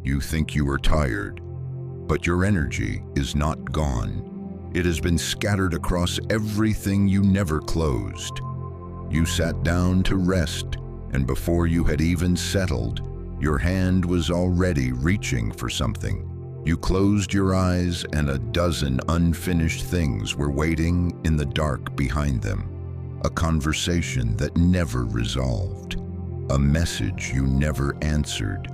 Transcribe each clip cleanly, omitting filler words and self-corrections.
You think you are tired, but your energy is not gone. It has been scattered across everything you never closed. You sat down to rest, and before you had even settled, your hand was already reaching for something. You closed your eyes, and a dozen unfinished things were waiting in the dark behind them. A conversation that never resolved. A message you never answered.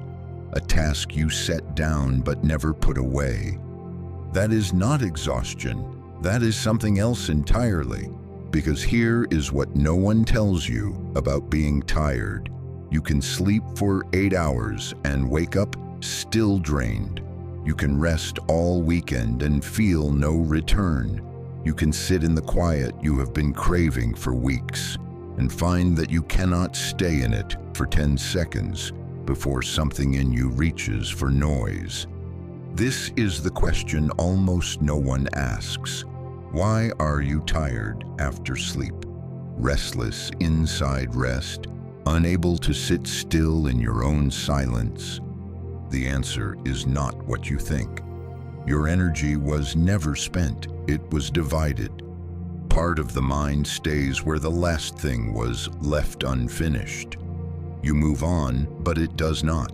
A task you set down but never put away. That is not exhaustion. That is something else entirely. Because here is what no one tells you about being tired. You can sleep for 8 hours and wake up still drained. You can rest all weekend and feel no return. You can sit in the quiet you have been craving for weeks and find that you cannot stay in it for 10 seconds before something in you reaches for noise. This is the question almost no one asks. Why are you tired after sleep? Restless inside rest, unable to sit still in your own silence? The answer is not what you think. Your energy was never spent, it was divided. Part of the mind stays where the last thing was left unfinished. You move on, but it does not.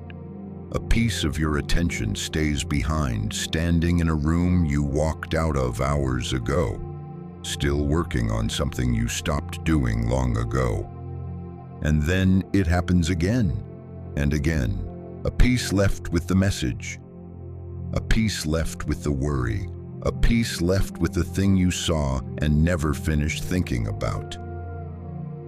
A piece of your attention stays behind, standing in a room you walked out of hours ago, still working on something you stopped doing long ago. And then it happens again and again. A piece left with the message. A piece left with the worry. A piece left with the thing you saw and never finished thinking about.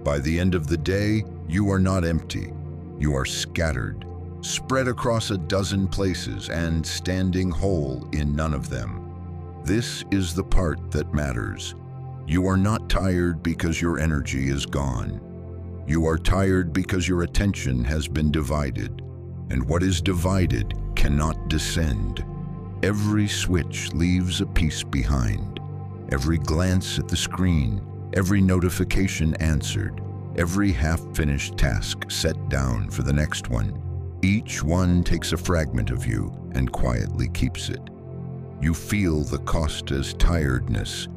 By the end of the day, you are not empty. You are scattered, spread across a dozen places and standing whole in none of them. This is the part that matters. You are not tired because your energy is gone. You are tired because your attention has been divided, and what is divided cannot descend. Every switch leaves a piece behind. Every glance at the screen, every notification answered, every half-finished task set down for the next one. Each one takes a fragment of you and quietly keeps it. You feel the cost as tiredness,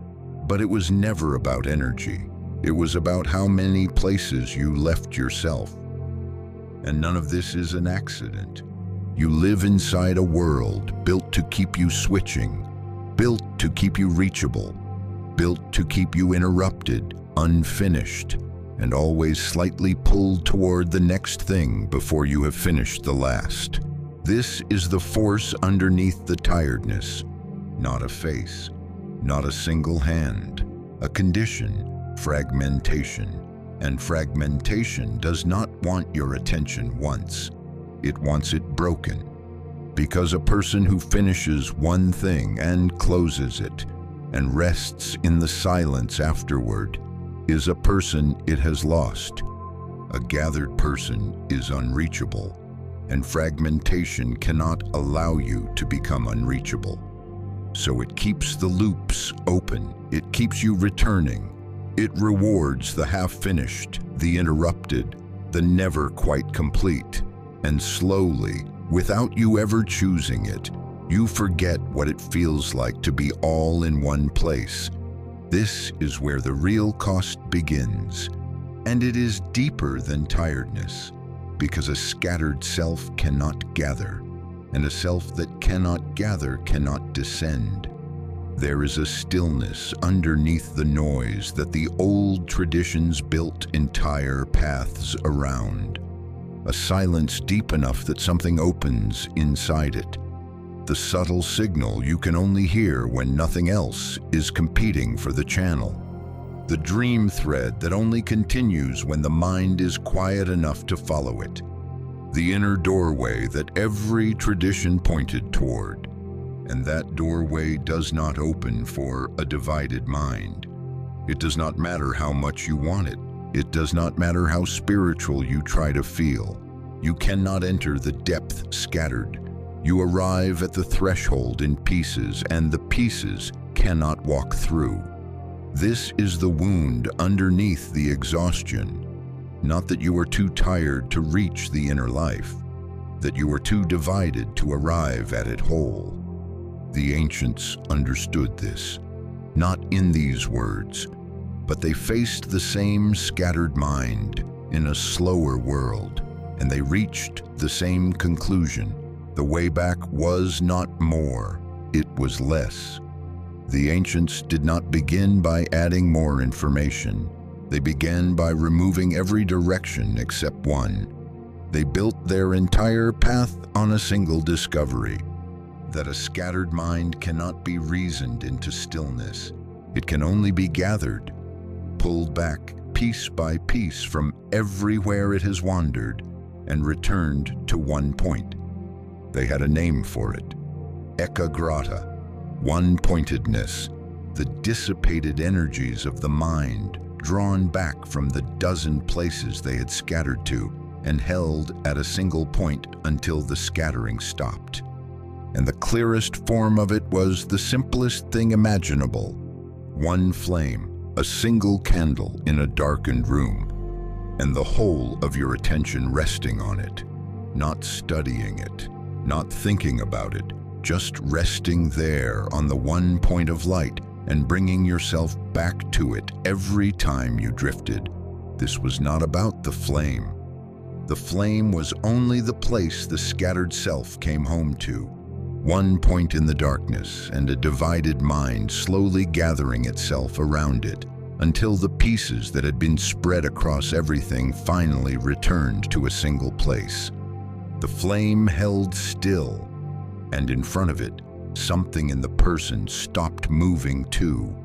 but it was never about energy. It was about how many places you left yourself. And none of this is an accident. You live inside a world built to keep you switching, built to keep you reachable, built to keep you interrupted, unfinished, and always slightly pulled toward the next thing before you have finished the last. This is the force underneath the tiredness, not a face, not a single hand, a condition, fragmentation. And fragmentation does not want your attention once. It wants it broken. Because a person who finishes one thing and closes it and rests in the silence afterward is a person it has lost. A gathered person is unreachable, and fragmentation cannot allow you to become unreachable. So it keeps the loops open. It keeps you returning. It rewards the half-finished, the interrupted, the never quite complete. And slowly, without you ever choosing it, you forget what it feels like to be all in one place. This is where the real cost begins. And it is deeper than tiredness, because a scattered self cannot gather, and a self that cannot gather cannot descend. There is a stillness underneath the noise that the old traditions built entire paths around. A silence deep enough that something opens inside it. The subtle signal you can only hear when nothing else is competing for the channel. The dream thread that only continues when the mind is quiet enough to follow it. The inner doorway that every tradition pointed toward. And that doorway does not open for a divided mind. It does not matter how much you want it. It does not matter how spiritual you try to feel. You cannot enter the depth scattered. You arrive at the threshold in pieces, and the pieces cannot walk through. This is the wound underneath the exhaustion. Not that you are too tired to reach the inner life. that you were too divided to arrive at it whole. The ancients understood this, not in these words, but they faced the same scattered mind in a slower world, and they reached the same conclusion. The way back was not more, it was less. The ancients did not begin by adding more information. They began by removing every direction except one. They built their entire path on a single discovery, that a scattered mind cannot be reasoned into stillness. It can only be gathered, pulled back piece by piece from everywhere it has wandered, and returned to one point. They had a name for it: Ekagrata, one-pointedness, the dissipated energies of the mind drawn back from the dozen places they had scattered to and held at a single point until the scattering stopped. And the clearest form of it was the simplest thing imaginable: one flame, a single candle in a darkened room, and the whole of your attention resting on it, not studying it, not thinking about it, just resting there on the one point of light and bringing yourself back to it every time you drifted. This was not about the flame. The flame was only the place the scattered self came home to. One point in the darkness and a divided mind slowly gathering itself around it until the pieces that had been spread across everything finally returned to a single place. The flame held still, and in front of it, something in the person stopped moving too.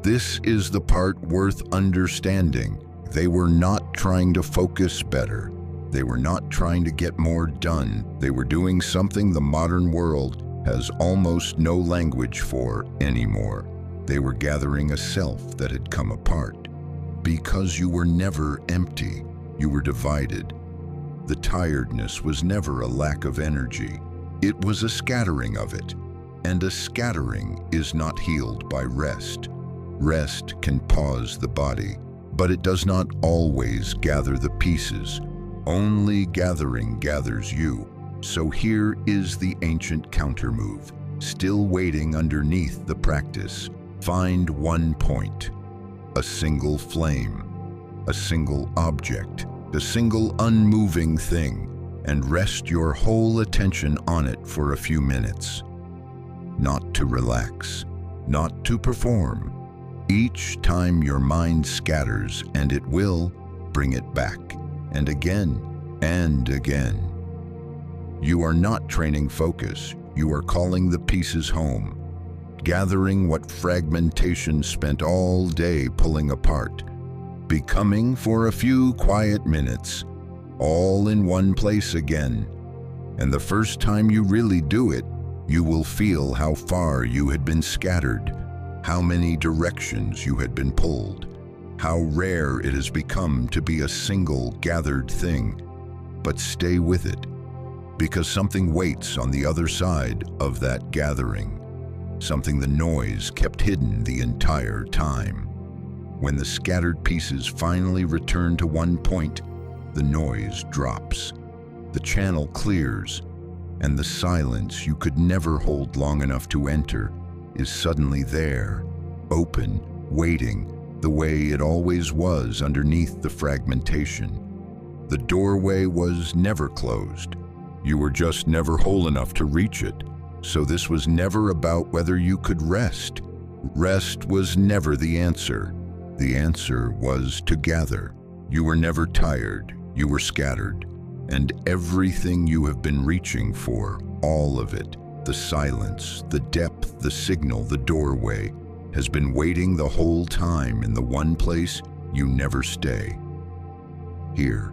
This is the part worth understanding. They were not trying to focus better. They were not trying to get more done. They were doing something the modern world has almost no language for anymore. They were gathering a self that had come apart. Because you were never empty, you were divided. The tiredness was never a lack of energy. It was a scattering of it. And a scattering is not healed by rest. Rest can pause the body, but it does not always gather the pieces. Only gathering gathers you. So here is the ancient countermove, still waiting underneath the practice. Find one point, a single flame, a single object, a single unmoving thing, and rest your whole attention on it for a few minutes. Not to relax, not to perform. Each time your mind scatters, and it will, bring it back, and again, and again. You are not training focus, you are calling the pieces home, gathering what fragmentation spent all day pulling apart, becoming for a few quiet minutes, all in one place again. And the first time you really do it, you will feel how far you had been scattered, how many directions you had been pulled, how rare it has become to be a single gathered thing. But stay with it, because something waits on the other side of that gathering, something the noise kept hidden the entire time. When the scattered pieces finally return to one point, the noise drops, the channel clears, and the silence you could never hold long enough to enter is suddenly there, open, waiting, the way it always was underneath the fragmentation. The doorway was never closed. You were just never whole enough to reach it. So this was never about whether you could rest. Rest was never the answer. The answer was to gather. You were never tired. You were scattered. And everything you have been reaching for, all of it, the silence, the depth, the signal, the doorway, has been waiting the whole time in the one place you never stay. Here,